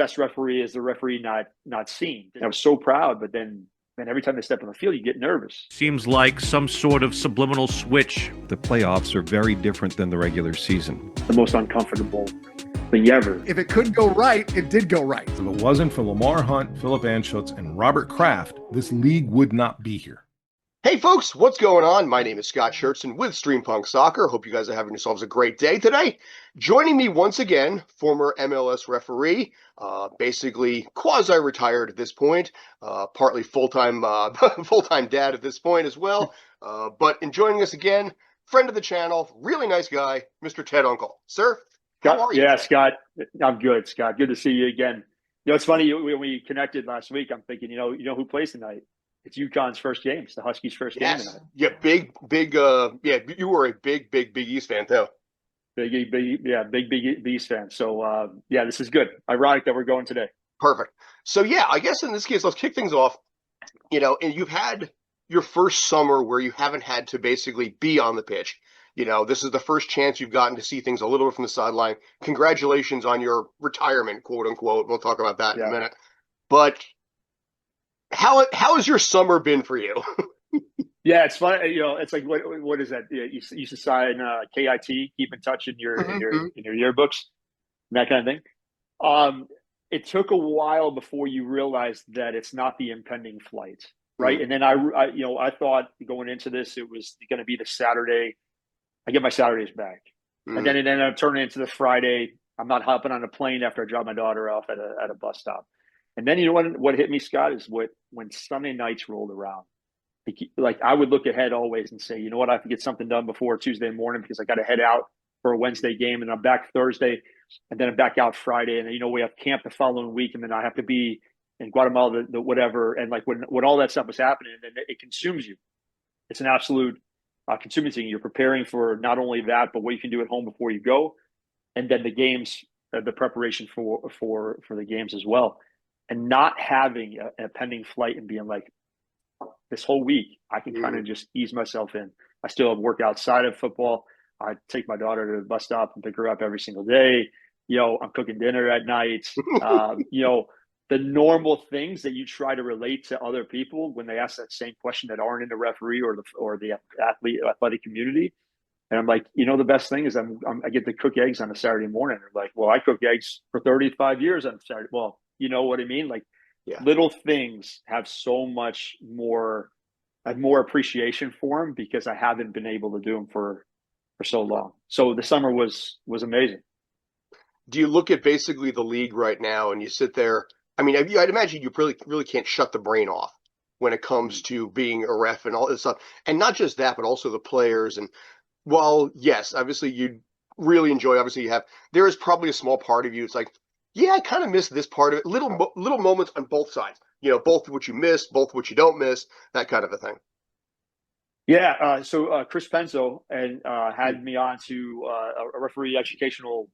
best referee is the referee not seen. And I was so proud, but then every time they step on the field, you get nervous. Seems like some sort of subliminal switch. The playoffs are very different than the regular season. The most uncomfortable thing ever. If it could go right, it did go right. If it wasn't for Lamar Hunt, Philip Anschutz, and Robert Kraft, this league would not be here. Hey folks, what's going on? My name is Scott Churchson with Streampunk Soccer. Hope you guys are having yourselves a great day today. Joining me once again, former MLS referee, basically quasi-retired at this point, partly full-time full-time dad at this point as well. But in joining us again, friend of the channel, really nice guy, Mr. Ted Unkel. Sir, how are you? Yeah, Scott, I'm good, Scott. Good to see you again. You know, it's funny, when we connected last week, I'm thinking, you know who plays tonight? It's UConn's first game. It's the Huskies' first game tonight. Yeah, big, you were a big East fan too. Big East fan. So, this is good. Ironic that we're going today. Perfect. So, yeah, I guess in this case, let's kick things off. You know, and you've had your first summer where you haven't had to basically be on the pitch. You know, this is the first chance you've gotten to see things a little bit from the sideline. Congratulations on your retirement, quote unquote. We'll talk about that in a minute. But how has your summer been for you? Yeah, it's fun. You know, it's like what is that? You used to sign KIT, keep in touch in your yearbooks, that kind of thing. It took a while before you realized that it's not the impending flight, right? And then I thought going into this it was going to be the Saturday. I get my Saturdays back, and then it ended up turning into the Friday. I'm not hopping on a plane after I drop my daughter off at a bus stop. And then you know what hit me, Scott, is when Sunday nights rolled around. Like I would look ahead always and say, you know what, I have to get something done before Tuesday morning because I got to head out for a Wednesday game, and I'm back Thursday, and then I'm back out Friday, and then, we have camp the following week, and then I have to be in Guatemala, the whatever, and like when all that stuff was happening, then it consumes you. It's an absolute consuming thing. You're preparing for not only that, but what you can do at home before you go, and then the games, the preparation for the games as well. And not having a pending flight and being like, this whole week, I can kind of just ease myself in. I still have work outside of football. I take my daughter to the bus stop and pick her up every single day. I'm cooking dinner at night. The normal things that you try to relate to other people when they ask that same question that aren't in the referee or the athletic community. And I'm like, the best thing is I get to cook eggs on a Saturday morning. They're like, well, I cook eggs for 35 years on Saturday. Well, you know what I mean? Like little things have so much more, I have more appreciation for them because I haven't been able to do them for so long. So the summer was amazing. Do you look at basically the league right now and you sit there? I mean, I'd imagine you really can't shut the brain off when it comes to being a ref and all this stuff. And not just that, but also the players. And while, yes, obviously you really enjoy, there is probably a small part of you. It's like, yeah, I kind of miss this part of it. Little moments on both sides, both what you miss, both what you don't miss, that kind of a thing. Yeah. So Chris Penzo had me on to a referee educational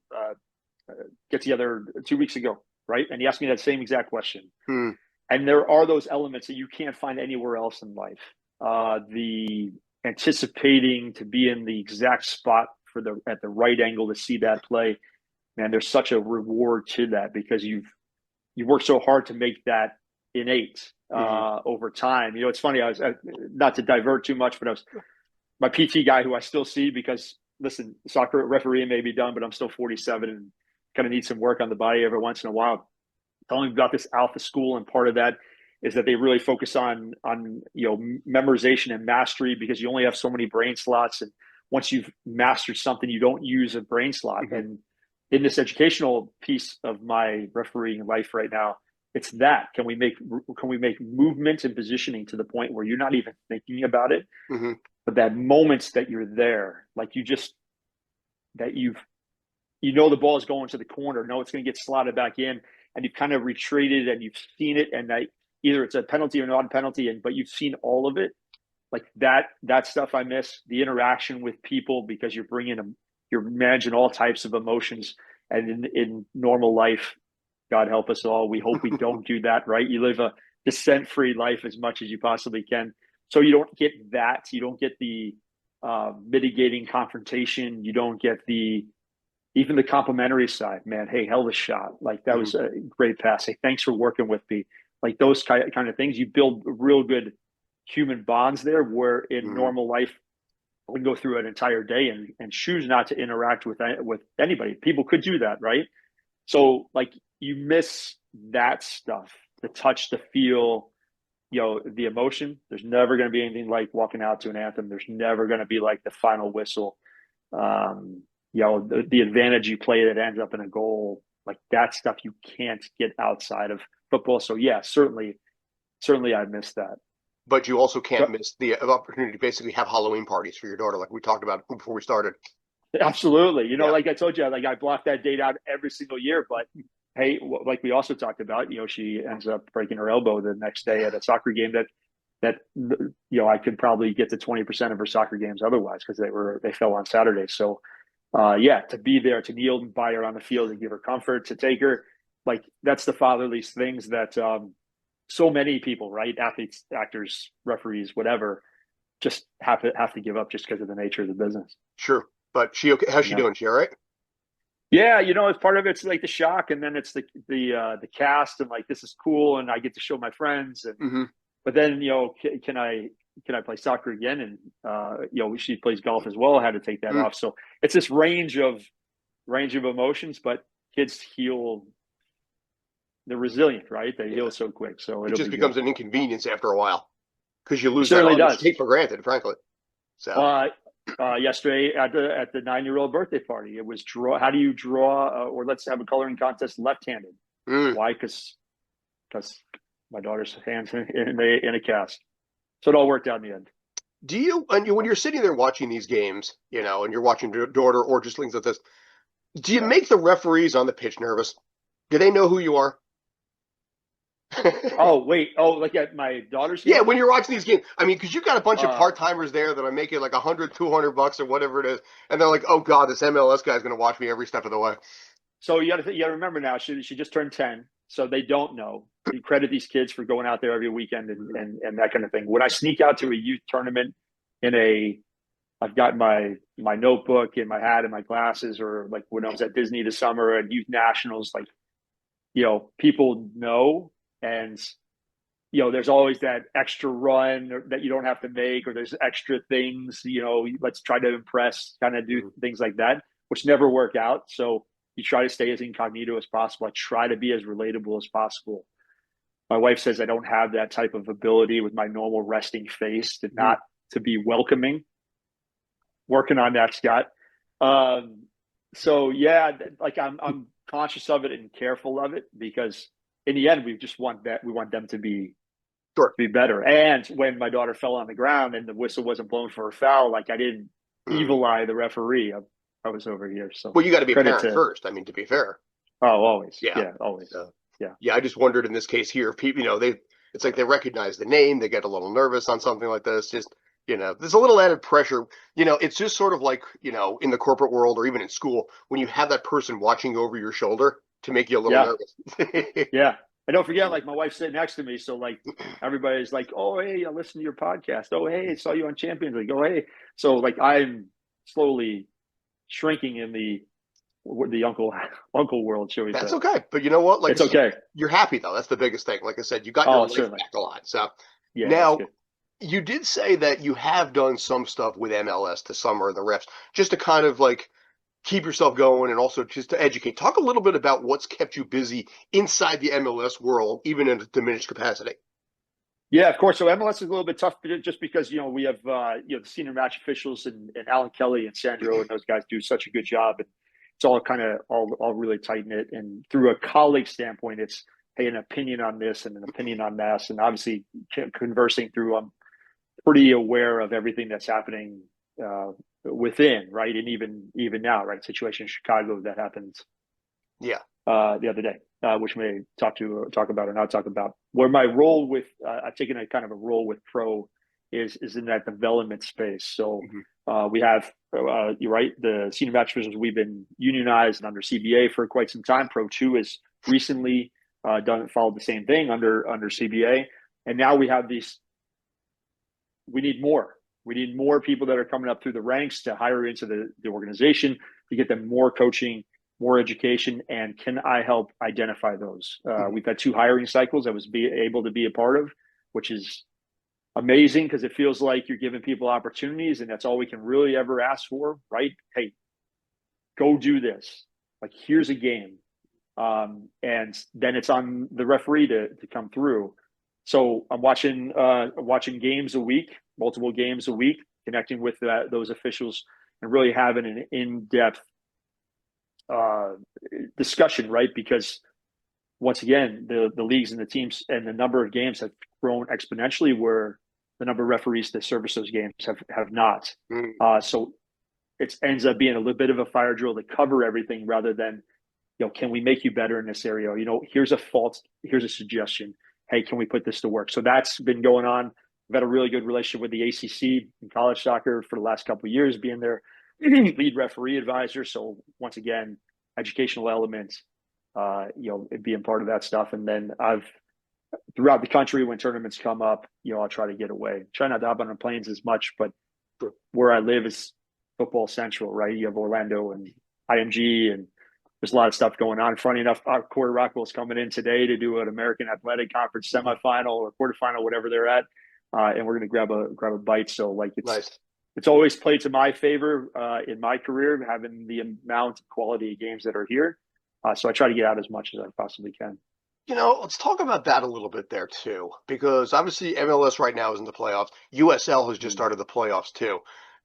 get together 2 weeks ago, right? And he asked me that same exact question. And there are those elements that you can't find anywhere else in life. The anticipating to be in the exact spot at the right angle to see that play. Man, there's such a reward to that because you've worked so hard to make that innate over time. It's funny. I was not to divert too much, but I was my PT guy who I still see because listen, soccer refereeing may be done, but I'm still 47 and kind of need some work on the body every once in a while. Telling me about this Alpha School, and part of that is that they really focus on memorization and mastery because you only have so many brain slots, and once you've mastered something, you don't use a brain slot. And in this educational piece of my refereeing life right now, it's that. Can we make movement and positioning to the point where you're not even thinking about it, but that moments that you're there, like the ball is going to the corner, it's going to get slotted back in, and you've kind of retreated and you've seen it, and either it's a penalty or not a penalty, but you've seen all of it. Like that stuff I miss, the interaction with people because you're managing all types of emotions. And in normal life, God help us all, we hope we don't do that, right? You live a dissent-free life as much as you possibly can. So you don't get that. You don't get the mitigating confrontation. You don't get the, even the complimentary side, man, hey, hell of a shot. Like that was a great pass. Hey, thanks for working with me. Like those kind of things, you build real good human bonds there, where in normal life, we go through an entire day and choose not to interact with anybody. People could do that, right? So like you miss that stuff, the touch, the feel, the emotion. There's never going to be anything like walking out to an anthem. There's never going to be like the final whistle. The advantage you play that ends up in a goal, like that stuff you can't get outside of football. So yeah, certainly I missed that. But you also can't miss the opportunity to basically have Halloween parties for your daughter, like we talked about before we started. Absolutely. Like I told you, like I block that date out every single year. But hey, like we also talked about, she ends up breaking her elbow the next day at a soccer game that I could probably get to 20% of her soccer games otherwise, because they fell on Saturday. So to be there, to kneel by her on the field and give her comfort, to take her, like that's the fatherly things that so many people, right? Athletes, actors, referees, whatever, just have to give up just because of the nature of the business. Sure. But she okay? How's she doing? She all right? Yeah, it's part of it's like the shock, and then it's the cast, and like this is cool, and I get to show my friends, and but then can I play soccer again? And she plays golf as well. I had to take that off, so it's this range of emotions. But kids heal. They're resilient, right? They heal so quick. So it just becomes an inconvenience after a while because you lose that you take for granted, frankly. So yesterday at the 9-year-old birthday party, it was draw. How do you draw? Or let's have a coloring contest left-handed. Why? Because my daughter's hands in a cast. So it all worked out in the end. Do you, when you're sitting there watching these games, and you're watching your daughter or just things like this, do you make the referees on the pitch nervous? Do they know who you are? Like at my daughter's game? Yeah, when you're watching these games, I mean, because you've got a bunch of part-timers there that are making like $100, $200 or whatever it is, and they're like, "Oh God, this MLS guy's going to watch me every step of the way." So you got to remember now, she just turned 10, so they don't know. You credit these kids for going out there every weekend and that kind of thing. When I sneak out to a youth tournament I've got my notebook and my hat and my glasses, or like when I was at Disney this summer and youth nationals, like people know. And, there's always that extra run that you don't have to make, or there's extra things, let's try to impress, kind of do things like that, which never work out. So you try to stay as incognito as possible. I try to be as relatable as possible. My wife says I don't have that type of ability with my normal resting face to be welcoming. Working on that, Scott. So yeah, like I'm conscious of it and careful of it, because in the end, we just want that. We want them to be better. And when my daughter fell on the ground and the whistle wasn't blown for a foul, like I didn't evil eye the referee. I was over here. So you got to be a parent first. I mean, to be fair. Oh, always. Yeah, always. Yeah. I just wondered in this case here, people, it's like they recognize the name, they get a little nervous on something like this. Just there's a little added pressure. It's just sort of like in the corporate world or even in school when you have that person watching over your shoulder to make you a little nervous. Yeah. And don't forget, like my wife's sitting next to me. So like everybody's like, oh, hey, I listened to your podcast. Oh, hey, I saw you on Champions League. Oh, hey. So like I'm slowly shrinking in the uncle world, shall we say. That's okay. But you know what? Like it's okay. You're happy though. That's the biggest thing. Like I said, you got your life back a lot. So now you did say that you have done some stuff with MLS this summer, the refs, just to kind of like keep yourself going and also just to educate. Talk a little bit about what's kept you busy inside the MLS world, even in a diminished capacity. Yeah, of course. So MLS is a little bit tough just because, we have, the senior match officials and Alan Kelly and Sandro and those guys do such a good job. And it's all kind of all really tight-knit. And through a colleague standpoint, it's, hey, an opinion on this and an opinion on that. And obviously conversing through, I'm pretty aware of everything that's happening within, right? And even now, right? Situation in Chicago that happened the other day, which we may talk about or not talk about. Where my role with I've taken a kind of a role with Pro is in that development space. So we have you're right, the senior match officials, we've been unionized and under CBA for quite some time. Pro 2 has recently followed the same thing under CBA, and now we have these. We need more. We need more people that are coming up through the ranks to hire into the organization. to get them more coaching, more education, and can I help identify those? We've had 2 hiring cycles I was able to be a part of, which is amazing because it feels like you're giving people opportunities, and that's all we can really ever ask for, right? Hey, go do this. Like, here's a game. And then it's on the referee to come through. So I'm watching games a week, multiple games a week, connecting with those officials and really having an in-depth discussion, right? Because once again, the leagues and the teams and the number of games have grown exponentially, where the number of referees that service those games have not. So it ends up being a little bit of a fire drill to cover everything rather than, can we make you better in this area? Here's a fault. Here's a suggestion. Hey, can we put this to work? So that's been going on. I've had a really good relationship with the ACC in college soccer for the last couple of years, being their lead referee advisor. So once again, educational elements, being part of that stuff. And then throughout the country, when tournaments come up, I'll try to get away. Try not to hop on the planes as much, but where I live is football central, right? You have Orlando and IMG, and there's a lot of stuff going on. Funny enough, Corey Rockwell's coming in today to do an American Athletic Conference semifinal or quarterfinal, whatever they're at, and we're going to grab a bite. So it's nice. It's always played to my favor in my career, having the amount of quality of games that are here. So I try to get out as much as I possibly can. Let's talk about that a little bit there too, because obviously MLS right now is in the playoffs. USL has just started the playoffs too,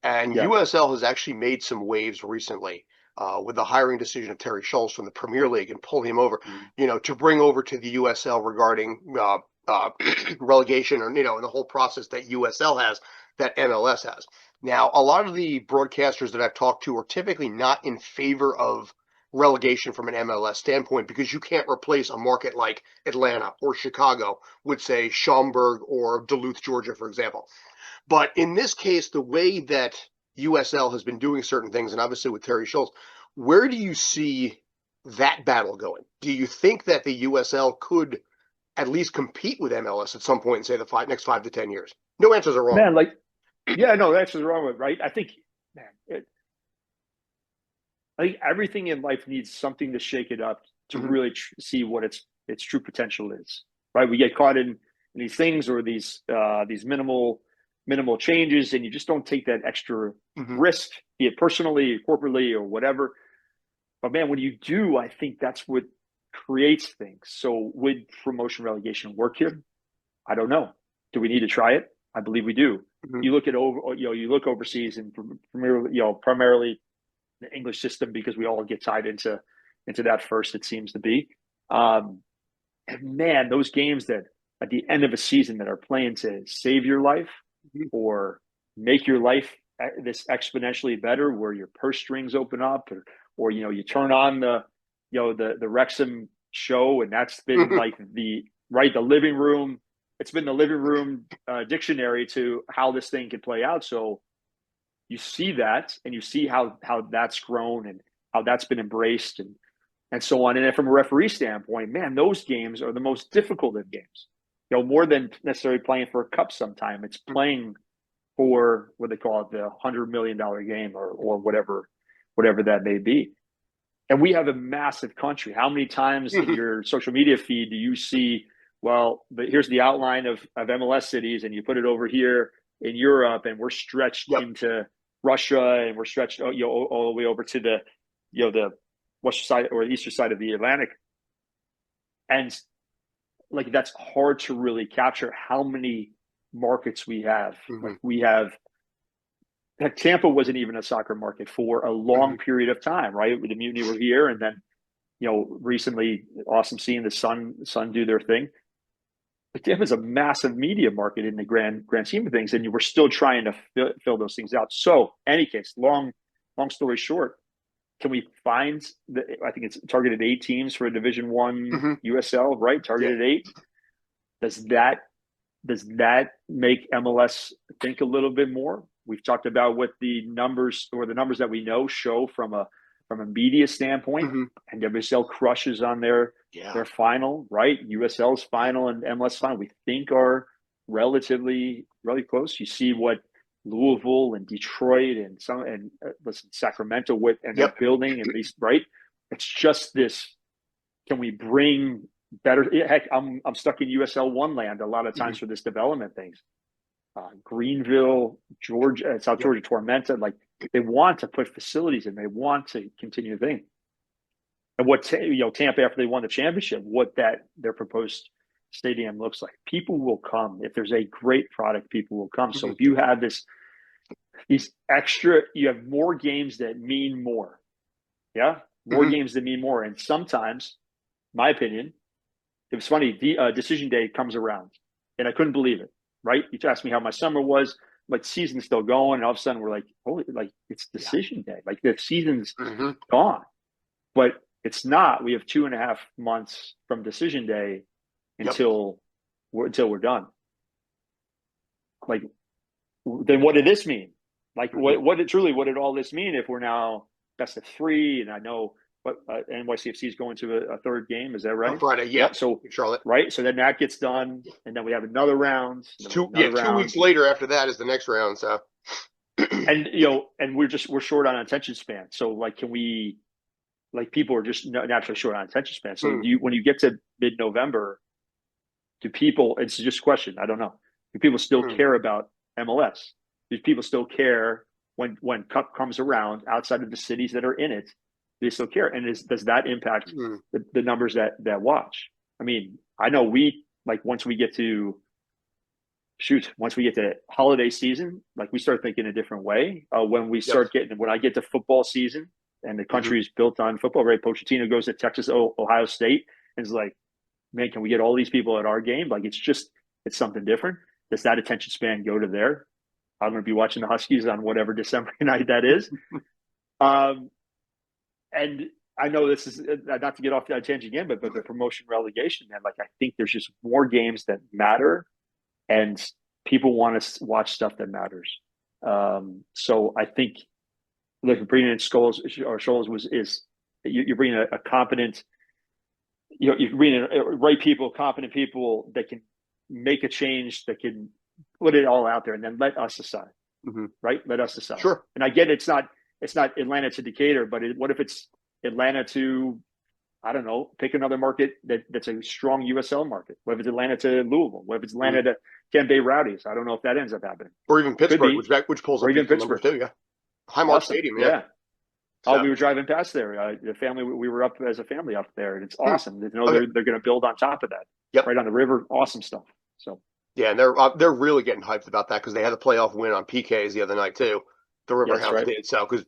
and USL has actually made some waves recently. With the hiring decision of Terry Schultz from the Premier League and pull him over, to bring over to the USL regarding relegation, or, and the whole process that USL has, that MLS has. Now, a lot of the broadcasters that I've talked to are typically not in favor of relegation from an MLS standpoint, because you can't replace a market like Atlanta or Chicago with, say, Schaumburg or Duluth, Georgia, for example. But in this case, the way that USL has been doing certain things, and obviously with Terry Schultz, where do you see that battle going? Do you think that the USL could at least compete with MLS at some point in, say, the next 5 to 10 years? No answers are wrong. Man, no answers are wrong, right? I think everything in life needs something to shake it up to really see what its true potential is, right? We get caught in these things or these minimal changes, and you just don't take that extra risk, be it personally, corporately, or whatever. But man, when you do, I think that's what creates things. So would promotion relegation work here? I don't know. Do we need to try it? I believe we do. You look at you look overseas, and primarily the English system, because we all get tied into that first, it seems to be. And man, those games that at the end of a season that are playing to save your life or make your life this exponentially better, where your purse strings open up, or you turn on the Wrexham show, and that's been like the living room. It's been the living room dictionary to how this thing could play out. So you see that, and you see how that's grown and how that's been embraced and so on. And then from a referee standpoint, man, those games are the most difficult of games. More than necessarily playing for a cup sometime. It's playing for what they call it, the $100 million game or whatever that may be. And we have a massive country. How many times in your social media feed do you see, here's the outline of MLS cities, and you put it over here in Europe, and we're stretched into Russia, and we're stretched all the way over to the western side or the eastern side of the Atlantic. And that's hard to really capture how many markets we have. Tampa wasn't even a soccer market for a long period of time, right? The Mutiny were here, and then recently, awesome seeing the Sun do their thing. But Tampa is a massive media market in the grand scheme of things, and we're still trying to fill those things out. So, any case, long story short, can we find I think it's targeted 8 teams for a Division I USL, right? Targeted 8. Does that make MLS think a little bit more? We've talked about what the numbers that we know show from a media standpoint. NWSL crushes on their final, right? USL's final and MLS final, we think, are relatively close. You see what Louisville and Detroit and listen, Sacramento and they're building at least, right? It's just this. Can we bring better? Heck, I'm stuck in USL one land a lot of times for this development things. Greenville, Georgia, South Georgia, Tormenta, like they want to put facilities in. They want to continue the thing. And what Tampa, after they won the championship, what their proposed stadium looks like. People will come. If there's a great product, people will come. So if you have these extra, you have more games that mean more. Yeah, more games that mean more. And sometimes, my opinion, it was funny. The decision day comes around, and I couldn't believe it. Right? You asked me how my summer was. Like, season's still going, and all of a sudden we're like, holy, like it's decision day. Like the season's gone, but it's not. We have 2.5 months from decision day until we're done. Like, then what did this mean? Like, what did all this mean if we're now best of 3? And I know what NYCFC is going to a third game. Is that right? On Friday, yeah. So Charlotte, right? So then that gets done, and then we have another round. 2 weeks later after that is the next round. So, and and we're short on attention span. So like, can we? Like, people are just naturally short on attention span. So when you get to mid-November, do people? It's just a question. I don't know. Do people still care about MLS? Do people still care when Cup comes around outside of the cities that are in it? Do they still care? And does that impact the numbers that watch? I mean, I know once we get to holiday season, like we start thinking a different way. When I get to football season and the country is built on football, right? Pochettino goes to Texas, Ohio State, and is like, man, can we get all these people at our game? Like, it's something different. Does that attention span go to there? I'm going to be watching the Huskies on whatever December night that is. And I know this is not to get off that tangent again, but the promotion relegation, man, like I think there's just more games that matter, and people want to watch stuff that matters. So I think, look, bringing in Scholes is you're bringing a competent, you're bringing right people, competent people that can make a change, that can put it all out there, and then let us decide. Right? Let us decide. Sure. And I get it's not Atlanta to Decatur, but what if it's Atlanta to, I don't know, pick another market that's a strong USL market? What if it's Atlanta to Louisville? What if it's Atlanta to Tampa Bay Rowdies? I don't know if that ends up happening. Or even Pittsburgh, which pulls up even Pittsburgh too. Yeah, Highmark Stadium. Yeah. So, we were driving past there. The family, we were up as a family up there, and it's awesome. They're going to build on top of that. Yep. Right on the river. Awesome stuff. So. Yeah, and they're really getting hyped about that because they had a playoff win on PKs the other night too. The River House did so because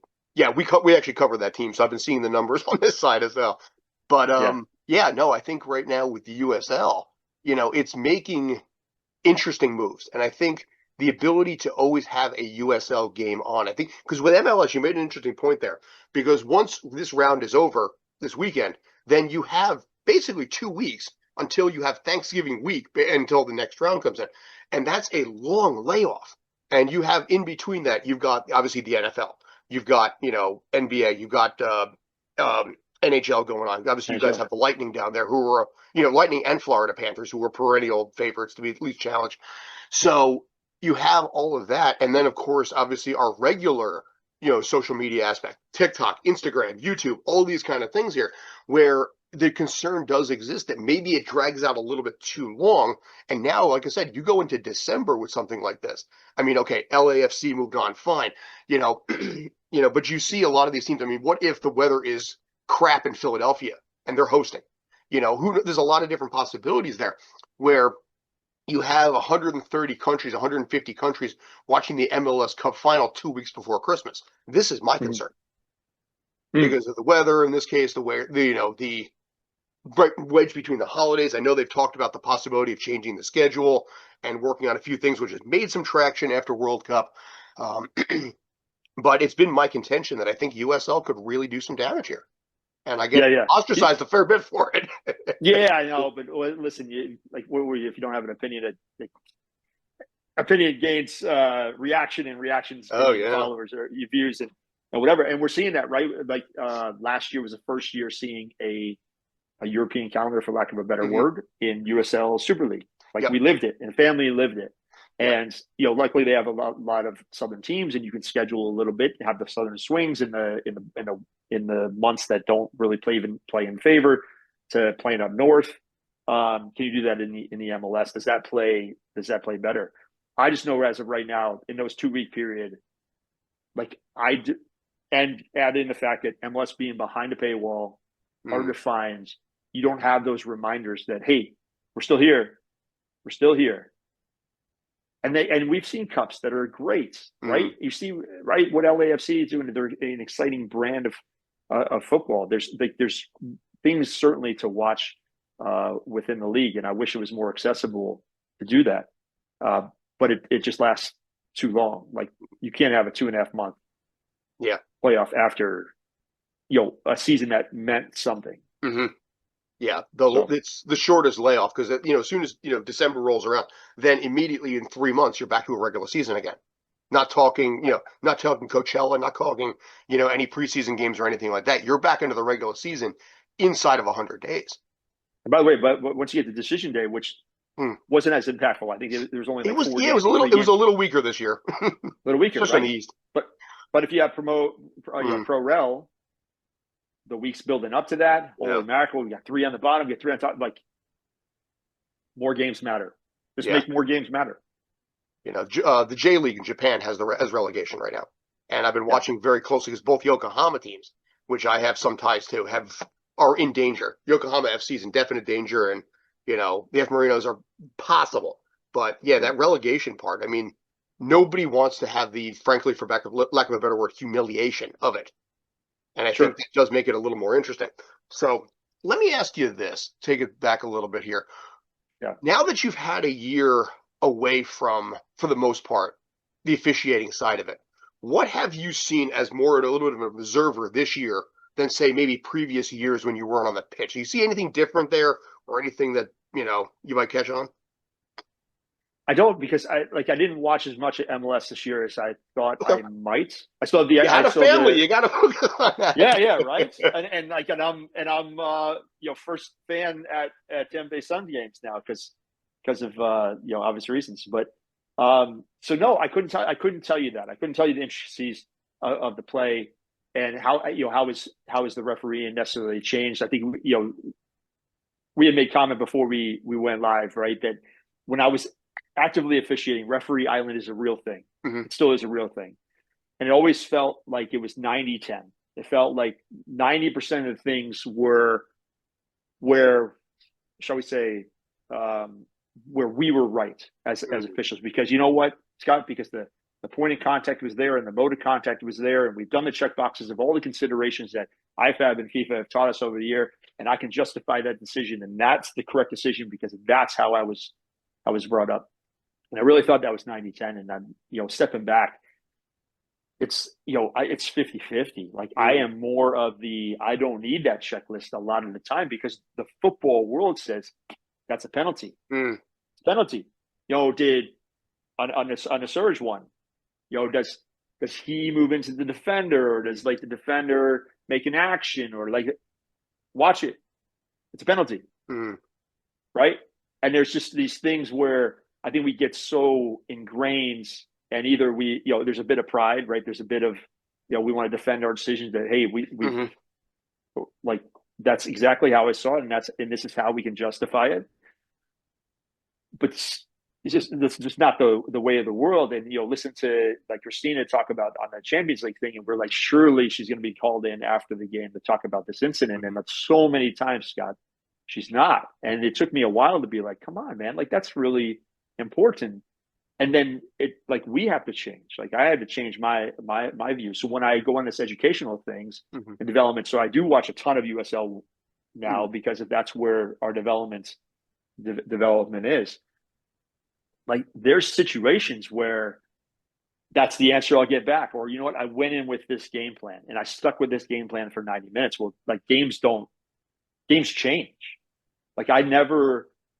we actually covered that team, so I've been seeing the numbers on this side as well. But I think right now with the USL, it's making interesting moves, and I think the ability to always have a USL game on, I think, because with MLS, you made an interesting point there, because once this round is over this weekend, then you have basically 2 weeks until you have Thanksgiving week until the next round comes in. And that's a long layoff. And you have in between that, you've got obviously the NFL, you've got, NBA, you've got NHL going on. Obviously, you guys have the Lightning down there who are, Lightning and Florida Panthers who are perennial favorites to be at least challenged. So you have all of that. And then, of course, obviously our regular, social media aspect, TikTok, Instagram, YouTube, all these kind of things here where the concern does exist that maybe it drags out a little bit too long. And now, like I said, you go into December with something like this. I mean, okay, LAFC moved on, fine, but you see a lot of these teams. I mean, what if the weather is crap in Philadelphia and they're hosting? There's a lot of different possibilities there where you have 130 countries, 150 countries watching the MLS Cup final 2 weeks before Christmas. This is my concern because of the weather. In this case, the wedge between the holidays. I know they've talked about the possibility of changing the schedule and working on a few things, which has made some traction after World Cup. But it's been my contention that I think USL could really do some damage here. And I get ostracized a fair bit for it. Yeah, I know. But listen, if you don't have an opinion, opinion gains reaction, and reactions followers or views and whatever. And we're seeing that, right? Like last year was the first year seeing a European calendar, for lack of a better word, in USL Super League. We lived it, and family lived it. And luckily they have a lot of Southern teams, and you can schedule a little bit, have the Southern swings in the months that don't really play in favor to playing up north. Can you do that in the MLS? Does that play better? I just know as of right now, in those 2-week period, like and add in the fact that MLS being behind a paywall, harder to find, you don't have those reminders that, hey, we're still here. And we've seen cups that are great, right? You see, right, what LAFC is doing. They're an exciting brand of football. There's things certainly to watch within the league, and I wish it was more accessible to do that. But it just lasts too long. Like, you can't have a 2.5 month playoff after a season that meant something. Yeah, it's the shortest layoff, because as soon as December rolls around, then immediately in 3 months you're back to a regular season again. Not talking Coachella, not talking any preseason games or anything like that. You're back into the regular season inside of 100 days. And by the way, but once you get to decision day, which wasn't as impactful, I think there was only 4 games. It was a little weaker this year. A little weaker, especially right? in the East. But if you have Pro Rel, the weeks building up to that, holy mackerel, we got 3 on the bottom, we got 3 on top. Like, more games matter. Just make more games matter. The J League in Japan has relegation right now, and I've been watching very closely because both Yokohama teams, which I have some ties to, are in danger. Yokohama FC is in definite danger, and the F Marinos are possible. But that relegation part, I mean, nobody wants to have the, frankly, for lack of a better word, humiliation of it. And I think that does make it a little more interesting. So let me ask you this, take it back a little bit here. Yeah. Now that you've had a year away from, for the most part, the officiating side of it, what have you seen as a little bit of an observer this year than, say, maybe previous years when you weren't on the pitch? Do you see anything different there, or anything that, you might catch on? I don't, because I didn't watch as much at MLS this year as I thought I might. I still have you had a family. You got to focus on that. Yeah, right. and I'm first fan at Tampa Bay Sun games now because of obvious reasons. But so no, I couldn't tell you that. I couldn't tell you the intricacies of the play and how is the refereeing necessarily changed. I think we had made comment before we went live, right, that when I was actively officiating, referee island is a real thing. It still is a real thing. And it always felt like it was 90-10. It felt like 90% of the things were where, shall we say, where we were right as officials. Because you know what, Scott? Because the point of contact was there and the mode of contact was there, and we've done the check boxes of all the considerations that IFAB and FIFA have taught us over the year, and I can justify that decision, and that's the correct decision because that's how I was brought up. And I really thought that was 90-10. And I'm, stepping back, it's 50-50. Like, I am more of I don't need that checklist a lot of the time because the football world says that's a penalty. It's a penalty. Did on a surge one, does he move into the defender, or does the defender make an action, or watch it? It's a penalty. Right? And there's just these things where I think we get so ingrained, and either there's a bit of pride, right? There's a bit of, we want to defend our decisions that, hey, we that's exactly how I saw it. And this is how we can justify it. But this is just not the way of the world. And, listen to Christina talk about on the Champions League thing. And we're like, surely she's going to be called in after the game to talk about this incident. And that's so many times, Scott, she's not. And it took me a while to be like, come on, man, that's really important. And then we have to change. I had to change my view. So when I go on this educational things and development, so I do watch a ton of USL now because that's where our development is. There's situations where that's the answer I'll get back. Or, you know what, I went in with this game plan and I stuck with this game plan for 90 minutes. Well, games change.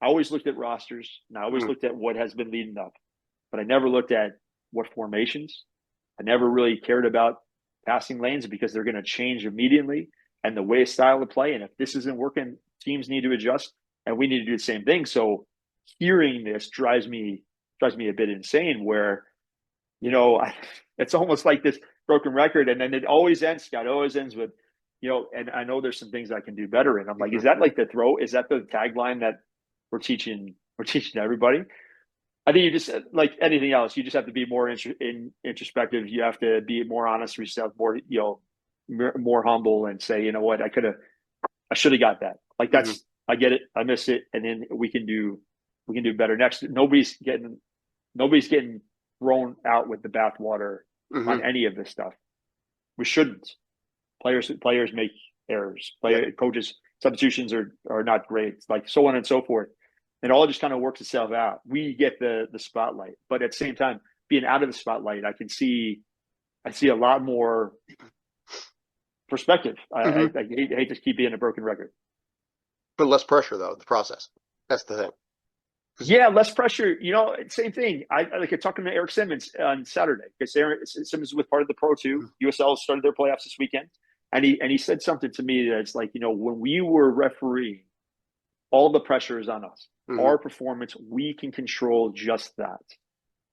I always looked at rosters, and I always looked at what has been leading up, but I never looked at what formations. I never really cared about passing lanes because they're going to change immediately, and the way style of play. And if this isn't working, teams need to adjust, and we need to do the same thing. So hearing this drives me drives me a bit insane where, it's almost like this broken record. And then it always ends, Scott, always ends with, and I know there's some things I can do better. And I'm like, is that like is that the tagline that we're teaching everybody? I think you just, like anything else, you just have to be more introspective. You have to be more honest with yourself, more humble, and say, you know what, I should have got that. Like I get it, I missed it, and then we can do better next. Nobody's getting thrown out with the bathwater on any of this stuff. We shouldn't. Players make errors. Coaches substitutions are not great, like so on and so forth. It all just kind of works itself out. We get the spotlight, but at the same time, being out of the spotlight, I see a lot more perspective. I hate to keep being a broken record, but less pressure though. The process, that's the thing. Yeah, less pressure. Same thing. I talking to Eric Simmons on Saturday because Simmons was part of the Pro 2. USL started their playoffs this weekend, and he said something to me that's like, when we were refereeing, all the pressure is on us. Our performance, we can control just that.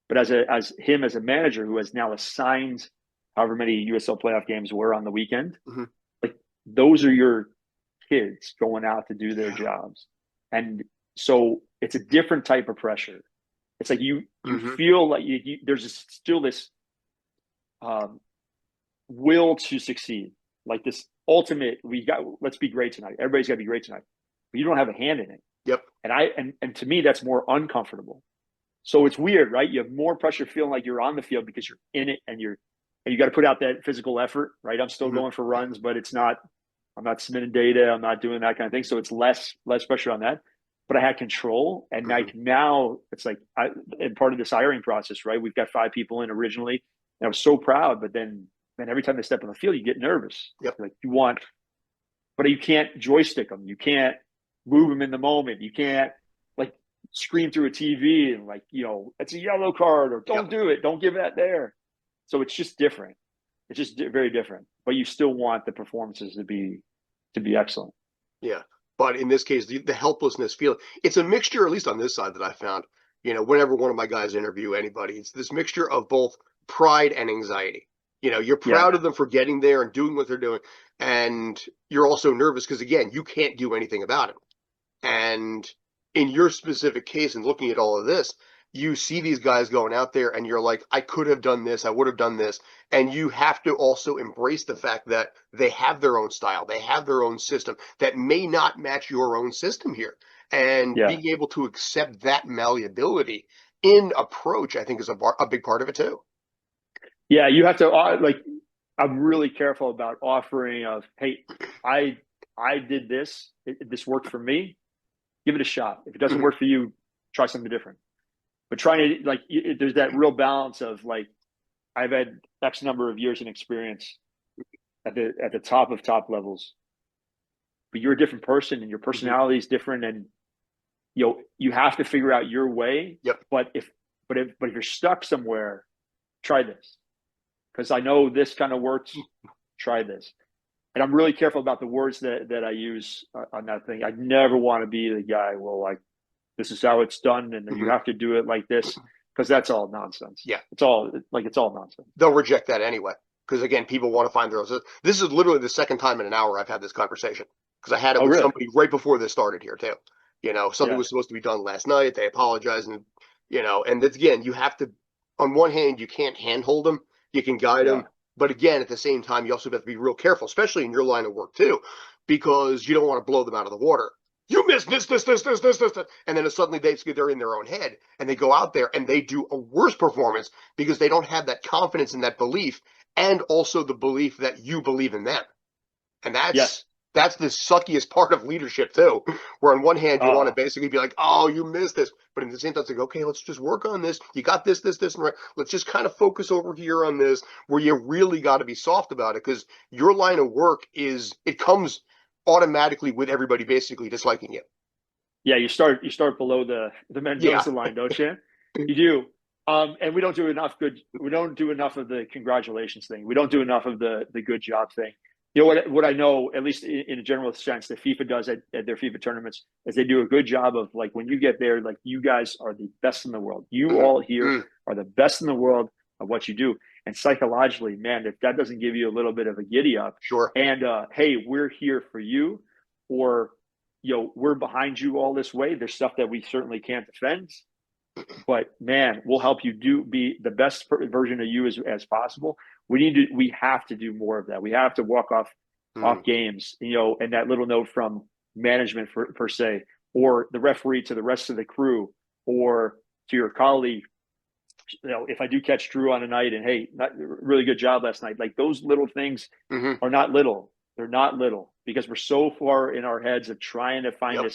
But as a manager who has now assigned however many USL playoff games were on the weekend, like those are your kids going out to do their jobs. And so it's a different type of pressure. It's like you feel like there's still this will to succeed, like this ultimate, let's be great tonight. Everybody's got to be great tonight. But you don't have a hand in it. Yep. And to me, that's more uncomfortable. So it's weird, right? You have more pressure feeling like you're on the field because you're in it and you got to put out that physical effort, right? I'm still going for runs, but I'm not submitting data. I'm not doing that kind of thing. So it's less pressure on that. But I had control, and now it's like, and part of this hiring process, right? We've got 5 people in originally, and I was so proud. But then every time they step on the field, you get nervous. Yep. Like but you can't joystick them. You can't move them in the moment. You can't like scream through a TV and like, it's a yellow card or don't do it. Don't give that there. So it's just different. It's just very different. But you still want the performances to be excellent. Yeah. But in this case, the helplessness feeling, it's a mixture, at least on this side that I found, whenever one of my guys interview anybody, it's this mixture of both pride and anxiety. You're proud of them for getting there and doing what they're doing. And you're also nervous because, again, you can't do anything about it. And in your specific case and looking at all of this, you see these guys going out there and you're like, I could have done this. I would have done this. And you have to also embrace the fact that they have their own style. They have their own system that may not match your own system here. And being able to accept that malleability in approach, I think, is a big part of it too. Yeah, you have to I'm really careful about offering of, hey, I did this. This worked for me. Give it a shot. If it doesn't work for you, try something different. But trying to there's that real balance of like, I've had X number of years in experience at the top of top levels, but you're a different person and your personality is different, and you have to figure out your way. Yep. But if you're stuck somewhere, try this because I know this kind of works. Try this. And I'm really careful about the words that I use on that thing. I never want to be the guy, this is how it's done, and you have to do it like this, because that's all nonsense. Yeah. It's all nonsense. They'll reject that anyway. Because, again, people want to find their own. This is literally the second time in an hour I've had this conversation. Because I had it with somebody right before this started here, too. Something was supposed to be done last night. They apologized. And, and that's, again, you have to, on one hand, you can't handhold them. You can guide them. But again, at the same time, you also have to be real careful, especially in your line of work too, because you don't want to blow them out of the water. You missed this. And then suddenly they're in their own head and they go out there and they do a worse performance because they don't have that confidence and that belief, and also the belief that you believe in them. And that's the suckiest part of leadership too, where on one hand you want to basically be like, oh, you missed this. But at the same time, it's like, okay, let's just work on this. You got this, and right. Let's just kind of focus over here on this, where you really got to be soft about it, because your line of work it comes automatically with everybody basically disliking you. Yeah, you start below the Mendoza line, don't you? You do. And we don't do enough of the congratulations thing. We don't do enough of the good job thing. You know what I know, at least in a general sense, that FIFA does at their FIFA tournaments is they do a good job of, like, when you get there, like, you guys are the best in the world. You all here are the best in the world of what you do. And psychologically, man, if that doesn't give you a little bit of a giddy up, Sure. And hey, we're here for you, or we're behind you all this way. There's stuff that we certainly can't defend, but man, we'll help you be the best version of you as possible. We have to do more of that. We have to walk off games, and that little note from management per se, or the referee to the rest of the crew, or to your colleague. If I do catch Drew on a night and, hey, really good job last night, like, those little things are not little. They're not little, because we're so far in our heads of trying to find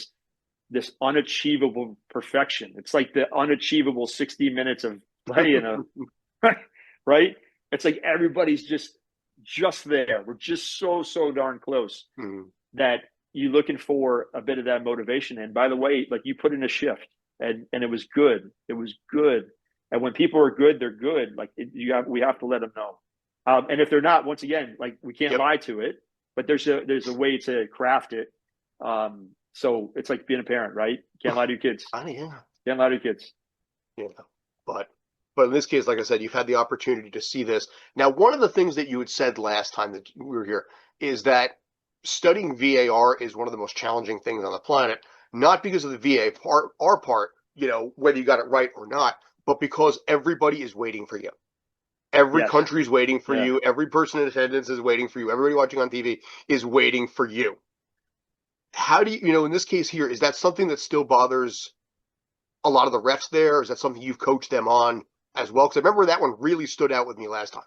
this unachievable perfection. It's like the unachievable 60 minutes of play right? It's like everybody's just there. We're just so darn close that you're looking for a bit of that motivation. And by the way, like, you put in a shift, and it was good. It was good. And when people are good, they're good. Like, we have to let them know. And if they're not, once again, like, we can't lie to it, but there's a way to craft it. So it's like being a parent, right? Can't lie to your kids. Can't lie to your kids. Yeah. But in this case, like I said, you've had the opportunity to see this. Now, one of the things that you had said last time that we were here is that studying VAR is one of the most challenging things on the planet, not because of the VAR part, whether you got it right or not, but because everybody is waiting for you. Every country is waiting for you. Every person in attendance is waiting for you. Everybody watching on TV is waiting for you. How do you, in this case here, is that something that still bothers a lot of the refs there? Or is that something you've coached them on as well? Because I remember that one really stood out with me last time.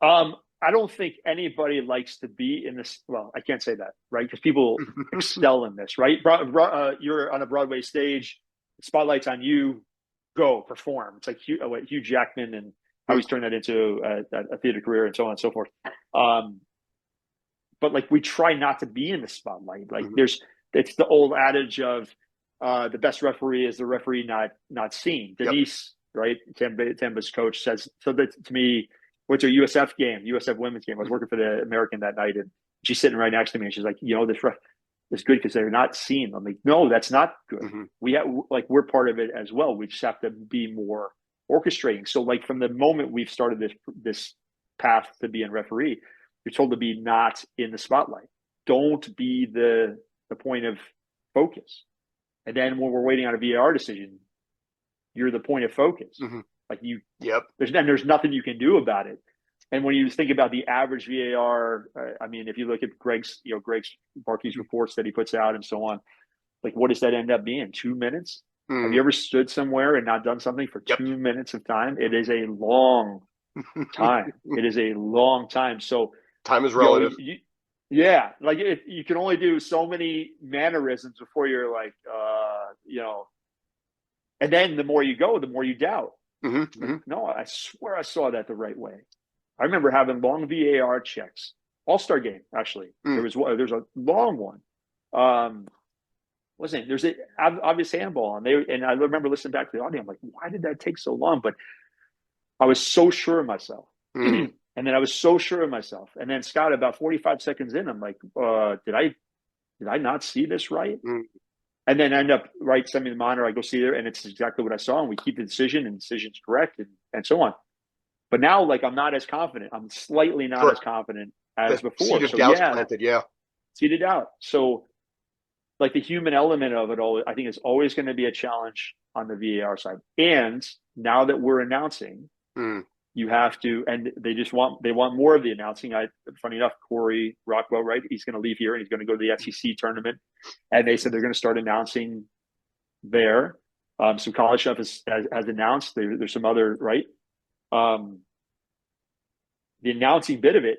I don't think anybody likes to be in this. Well, I can't say that, right? Because people excel in this, right? You're on a Broadway stage, the spotlight's on you, go perform. It's like Hugh Jackman and how he's turned that into a theater career and so on and so forth. But, like, we try not to be in the spotlight. Like, it's the old adage of the best referee is the referee not seen. Denise, right? Tamba's coach says, so that to me, what's your USF women's game? I was working for the American that night, and she's sitting right next to me, and she's like, this ref is good because they're not seen. I'm like, no, that's not good. We're part of it as well. We just have to be more orchestrating. So, like, from the moment we've started this path to being referee, you're told to be not in the spotlight. Don't be the point of focus. And then when we're waiting on a VAR decision, you're the point of focus. Like, there's nothing you can do about it. And when you think about the average VAR, if you look at Greg's Barkey's reports that he puts out and so on, like, what does that end up being? 2 minutes? Have you ever stood somewhere and not done something for 2 minutes of time? It is a long time. It is a long time. So time is relative. Like, you can only do so many mannerisms before you're like, and then the more you go, the more you doubt. No, I swear I saw that the right way. I remember having long VAR checks. All-Star game, actually. There's a long one. There's an obvious handball, and I remember listening back to the audio. I'm like, why did that take so long? But I was so sure of myself. And then I was so sure of myself. And then, Scott, about 45 seconds in, I'm like, did I not see this right? And then I end up sending the monitor. I go see there, and it's exactly what I saw. And we keep the decision, and the decision's correct, and so on. But now, like, I'm not as confident. I'm slightly not as confident as before. Seed of doubt's planted, Seeded out. So, like, the human element of it all, I think, is always going to be a challenge on the VAR side. And now that we're announcing, you have to, and they want more of the announcing. Funny enough, Corey Rockwell, right? He's going to leave here and he's going to go to the SEC tournament. And they said they're going to start announcing there. Some college stuff has announced. There's some other, right? The announcing bit of it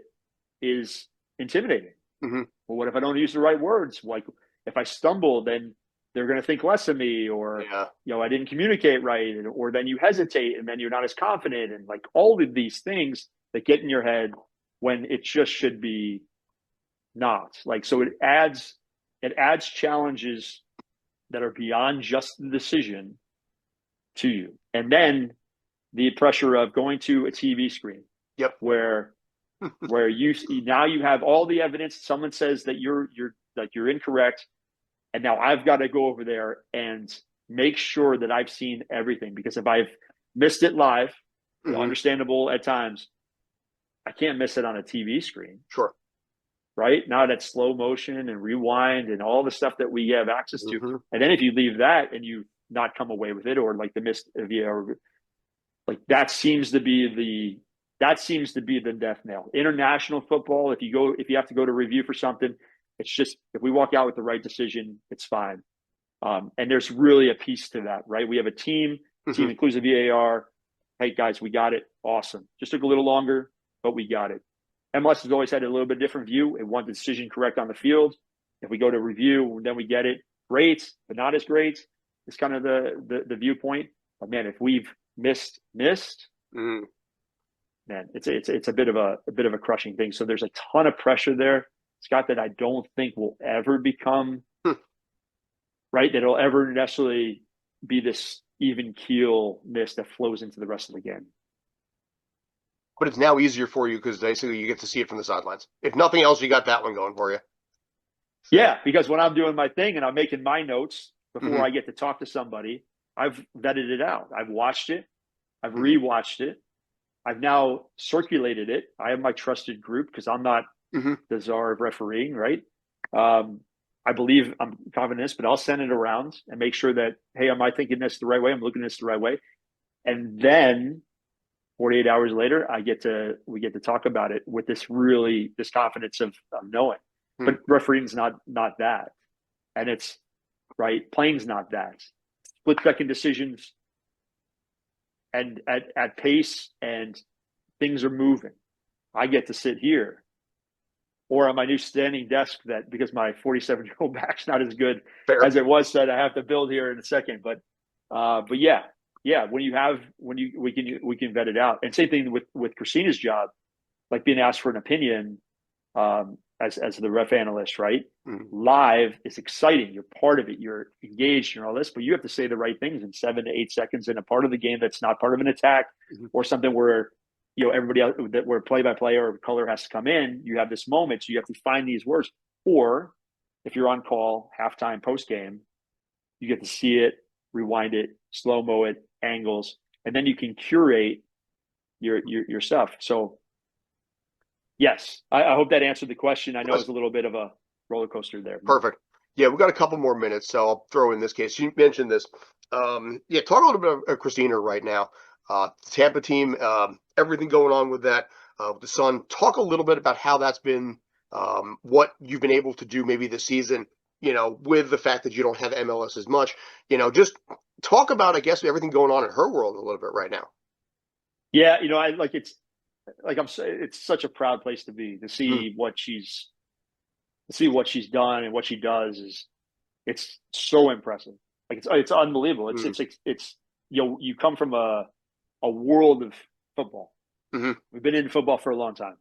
is intimidating. Well, what if I don't use the right words? Like, if I stumble, then they're going to think less of me, or I didn't communicate right, or then you hesitate and then you're not as confident, and like all of these things that get in your head when it just should be not. Like, so it adds challenges that are beyond just the decision to you. And then the pressure of going to a TV screen where where you have all the evidence. Someone says that you're incorrect, and now I've got to go over there and make sure that I've seen everything, because if I've missed it live, understandable at times, I can't miss it on a TV screen. Sure. Right? Now that's slow motion and rewind and all the stuff that we have access to. And then if you leave that and you not come away with it, or like the missed VAR, like that seems to be the death knell. International football, if you have to go to review for something, it's just, if we walk out with the right decision, it's fine. And there's really a piece to that, right? We have a team includes the VAR. Hey guys, we got it. Awesome. Just took a little longer, but we got it. MLS has always had a little bit different view. It wants the decision correct on the field. If we go to review, then we get it. Great, but not as great. It's kind of the viewpoint. But man, if we've missed, man, it's a bit of a crushing thing. So there's a ton of pressure there, Scott, that I don't think will ever become right. That it'll ever necessarily be this even keel mist that flows into the rest of the game. But it's now easier for you because basically you get to see it from the sidelines. If nothing else, you got that one going for you. So. Yeah, because when I'm doing my thing and I'm making my notes before I get to talk to somebody, I've vetted it out. I've watched it. I've rewatched it. I've now circulated it. I have my trusted group because I'm not the czar of refereeing, right? I believe I'm confident in this, but I'll send it around and make sure that, hey, am I thinking this the right way? I'm looking at this the right way. And then 48 hours later, we get to talk about it with this confidence of knowing. But refereeing's not that. And it's right. Playing's not that. Split second decisions and at pace, and things are moving. I get to sit here or on my new standing desk that, because my 47-year-old back's not as good as it was, that I have to build here in a second. But yeah, we can vet it out. And same thing with Christina's job, like being asked for an opinion as the ref analyst, right? Live is exciting. You're part of it. You're engaged and all this, but you have to say the right things in 7 to 8 seconds in a part of the game that's not part of an attack or something where everybody else, that where play-by-play or color has to come in. You have this moment, so you have to find these words. Or if you're on call, halftime, post-game, you get to see it, rewind it, slow-mo it, angles, and then you can curate your stuff. So yes, I hope that answered the question. I know it's a little bit of a roller coaster there. Perfect. Yeah, we've got a couple more minutes, so I'll throw in this case. You mentioned this. Talk a little bit of Christina right now. Tampa team, everything going on with that, with the Sun. Talk a little bit about how that's been, what you've been able to do maybe this season, with the fact that you don't have MLS as much. Just talk about, I guess, everything going on in her world a little bit right now. Yeah, it's such a proud place to be, to see what she's done and what she does it's so impressive. Like it's unbelievable. It's you come from a world of football. We've been in football for a long time,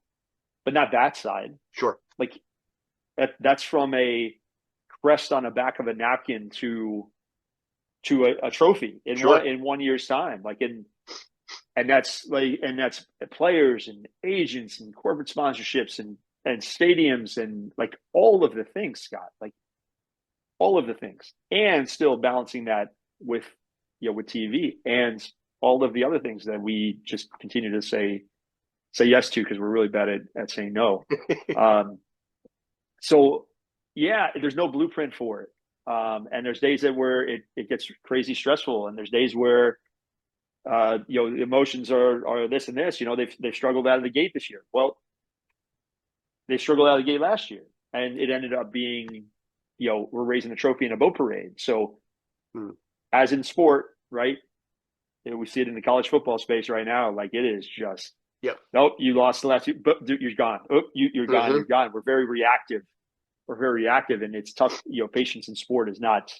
but not that side. Sure. Like that's from a crest on the back of a napkin to a trophy in 1 year's time. And that's players and agents and corporate sponsorships and stadiums and like all of the things, Scott, like all of the things, and still balancing that with TV and all of the other things that we just continue to say yes to, because we're really bad at saying no. So yeah, there's no blueprint for it. And there's days where it gets crazy stressful, and there's days where the emotions are this and this. They've struggled out of the gate this year. Well, they struggled out of the gate last year, and it ended up being, we're raising a trophy in a boat parade. So as in sport, right? We see it in the college football space right now. Like it is just, nope, you lost the last two, but you're gone. Oh, you're gone. You're gone. We're very reactive. And it's tough. Patience in sport is not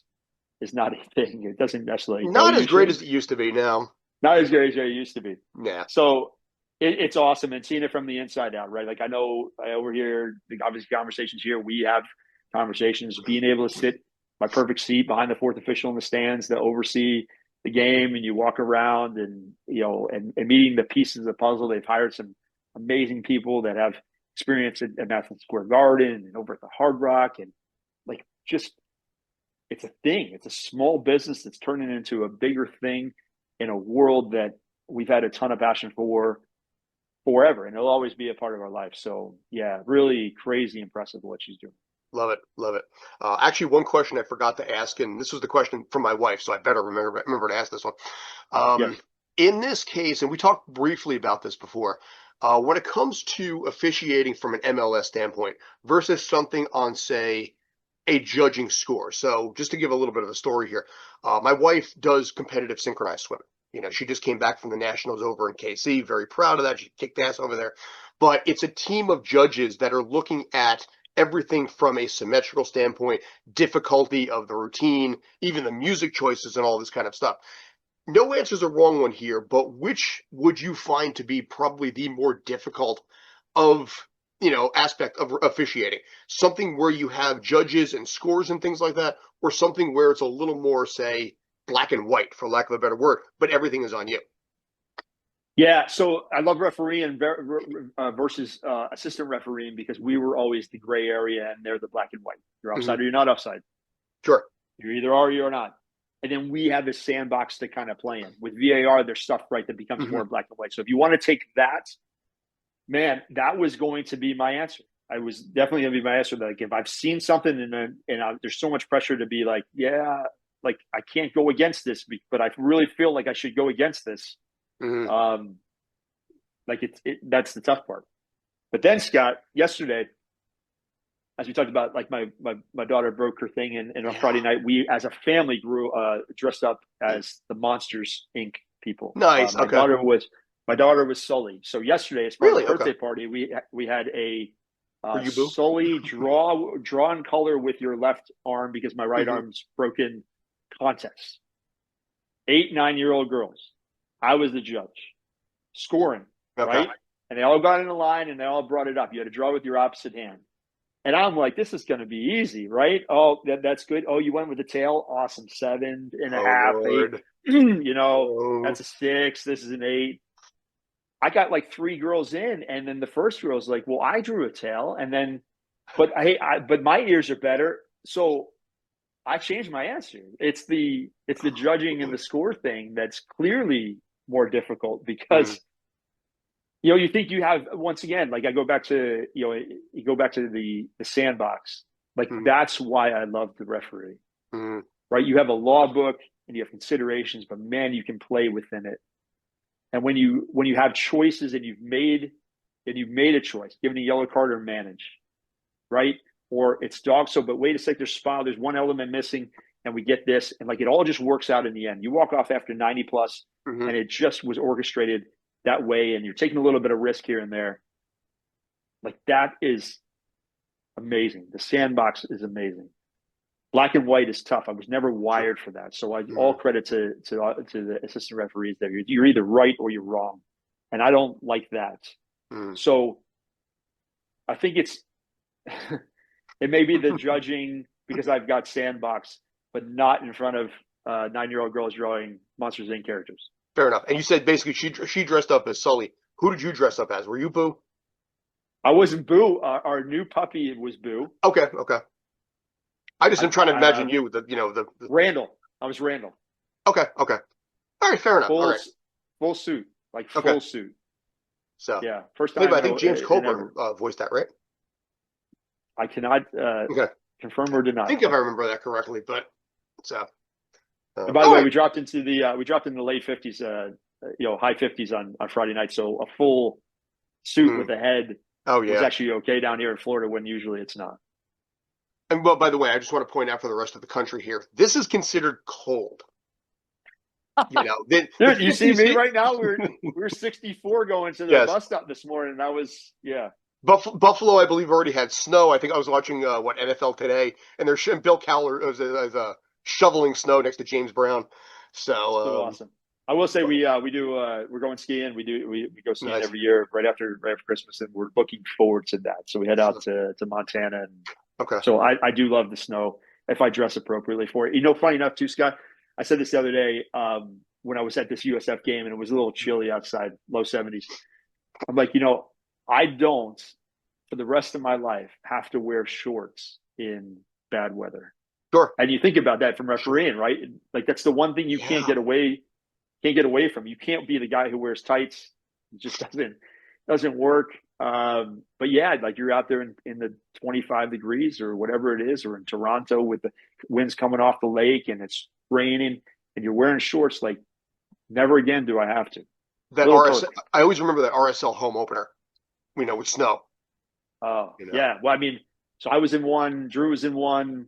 a thing. It doesn't necessarily not as great as it used to be now. Not as great as it used to be. Yeah. So it's awesome, and seeing it from the inside out, right? Like I know I overhear the obvious conversations here. We have conversations. Being able to sit my perfect seat behind the fourth official in the stands to oversee the game, and you walk around and and meeting the pieces of the puzzle. They've hired some amazing people that have experience at Madison Square Garden and over at the Hard Rock, and like just it's a thing. It's a small business that's turning into a bigger thing in a world that we've had a ton of passion for forever, and it'll always be a part of our life. So yeah, really crazy impressive what she's doing. Love it, love it. Actually, one question I forgot to ask, and this was the question from my wife, so I better remember to ask this one. Yes. In this case, and we talked briefly about this before, when it comes to officiating from an MLS standpoint versus something on, say, a judging score. So just to give a little bit of a story here, my wife does competitive synchronized swimming. You know, she just came back from the Nationals over in KC, very proud of that. She kicked ass over there. But it's a team of judges that are looking at everything from a symmetrical standpoint, difficulty of the routine, even the music choices and all this kind of stuff. No answer's a wrong one here, but which would you find to be probably the more difficult of, aspect of officiating? Something where you have judges and scores and things like that, or something where it's a little more, say, black and white, for lack of a better word, but everything is on you? Yeah, so I love refereeing versus assistant refereeing, because we were always the gray area and they're the black and white. You're offside or you're not offside. Sure. You either are or you're not. And then we have this sandbox to kind of play in. With VAR, there's stuff, right, that becomes more black and white. So if you want to take that, man, that was going to be my answer. I was definitely going to be my answer. Like, if I've seen something and there's so much pressure to be like, yeah, like I can't go against this, but I really feel like I should go against this. Like that's the tough part. But then, Scott, yesterday, as we talked about, like my daughter broke her thing, and on Friday night, we as a family dressed up as the Monsters Inc. people. Nice. My daughter was Sully. So yesterday, as part of the birthday party, we had a Sully draw in color with your left arm because my right arm's broken contest. 8, 9-year-old girls. I was the judge. Scoring, right? And they all got in a line and they all brought it up. You had to draw with your opposite hand. And I'm like, this is going to be easy, right? Oh, that's good. Oh, you went with the tail. Awesome. 7.5, 8. That's a 6. This is an 8. I got like 3 girls in, and then the first girl's like, well, I drew a tail, and then, but but my ears are better. So I changed my answer. It's the judging and the score thing that's clearly more difficult, because you think you have, once again, like I go back to you go back to the sandbox. Like that's why I love the referee. Right? You have a law book and you have considerations, but man, you can play within it. And when you have choices and you've made a choice, given a yellow card or manage, right? Or it's dog. So, but wait a sec, there's spot, there's one element missing, and we get this, and like it all just works out in the end. You walk off after 90 plus, and it just was orchestrated that way, and you're taking a little bit of risk here and there. Like that is amazing. The sandbox is amazing. Black and white is tough. I was never wired for that. So all credit to the assistant referees there. You're either right or you're wrong. And I don't like that. So I think it may be the judging because I've got sandbox, but not in front of 9-year-old girls drawing Monsters Inc. characters. Fair enough. And you said basically she dressed up as Sully. Who did you dress up as? Were you Boo? I wasn't Boo. Our new puppy was Boo. Okay. I just am trying to imagine you with the Randall. I was Randall. Okay. All right, fair enough. All right. Full suit, like full suit. So yeah, first time. I think James Coburn voiced that, right? I cannot confirm or deny. I think if I remember that correctly, but so. And by the way, we dropped into the late 50s, high 50s on Friday night. So a full suit with a head was actually okay down here in Florida, when usually it's not. And well, by the way, I just want to point out for the rest of the country here, this is considered cold. Dude, you see me right now? We're 64 going to the bus stop this morning. And I was Buffalo, I believe, already had snow. I think I was watching NFL Today, and they're Bill Cowler is shoveling snow next to James Brown. So awesome. I will say we're going skiing. We go skiing every year right after Christmas, and we're looking forward to that. So we head out to Montana, and so I do love the snow if I dress appropriately for it. Funny enough too, Scott, I said this the other day when I was at this USF game and it was a little chilly outside, low 70s. I'm like, I don't, for the rest of my life, have to wear shorts in bad weather. Sure. And you think about that from refereeing, right? Like that's the one thing you can't get away from. You can't be the guy who wears tights. It just doesn't work. But yeah, like you're out there in the 25 degrees or whatever it is, or in Toronto with the winds coming off the lake and it's raining and you're wearing shorts. Like never again do I have to. That I always remember that RSL home opener, with snow. Oh, yeah. Well, I mean, so I was in one, Drew was in one,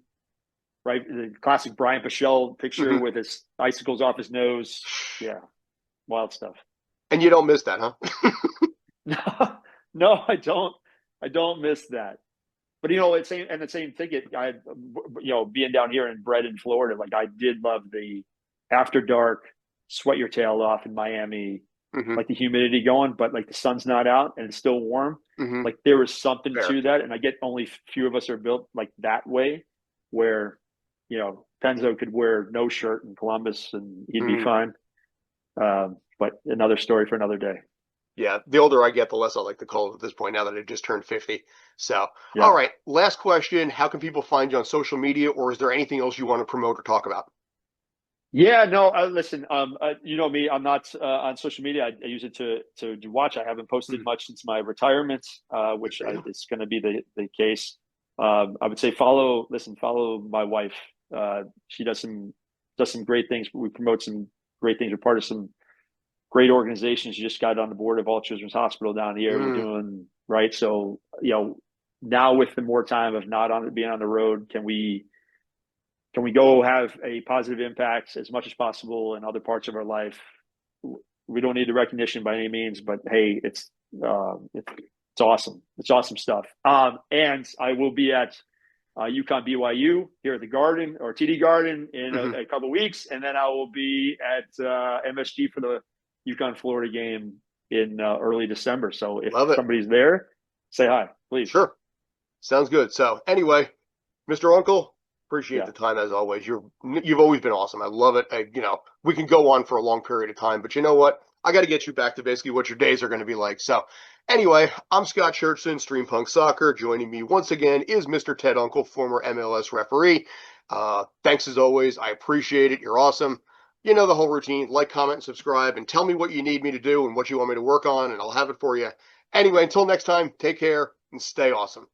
right? The classic Brian Pichel picture with his icicles off his nose. Yeah. Wild stuff. And you don't miss that, huh? No, I don't. I don't miss that. But it's the same thing. Being down here and bred in Florida, like I did love the after dark, sweat your tail off in Miami, like the humidity going, but like the sun's not out and it's still warm. Like there was something to that, and I get only few of us are built like that way, where Penzo could wear no shirt in Columbus and he'd be fine. But another story for another day. Yeah, the older I get, the less I like the cold at this point, now that I just turned 50. So, All right, last question. How can people find you on social media, or is there anything else you want to promote or talk about? Yeah, no, listen, you know me, I'm not on social media. I use it to watch. I haven't posted much since my retirement, which is going to be the case. I would say follow my wife. She does some great things. We promote some great things. We're part of some great organizations. She just got on the board of All Children's Hospital down here. We're doing right. So, now with the more time of being on the road, can we go have a positive impact as much as possible in other parts of our life? We don't need the recognition by any means, but hey, it's awesome. It's awesome stuff. And I will be at UConn BYU here at the Garden or TD Garden in a couple of weeks, and then I will be at MSG for the UConn Florida game in early December. So if somebody's there, say hi, please. Sure, sounds good. So anyway, Mr. Unkel, appreciate the time as always. You've always been awesome. I love it. We can go on for a long period of time, but you know what? I got to get you back to basically what your days are going to be like. So anyway, I'm Scott Churchson, Streampunk Soccer. Joining me once again is Mr. Ted Unkel, former MLS referee. Thanks as always. I appreciate it. You're awesome. You know the whole routine. Like, comment, and subscribe, and tell me what you need me to do and what you want me to work on, and I'll have it for you. Anyway, until next time, take care and stay awesome.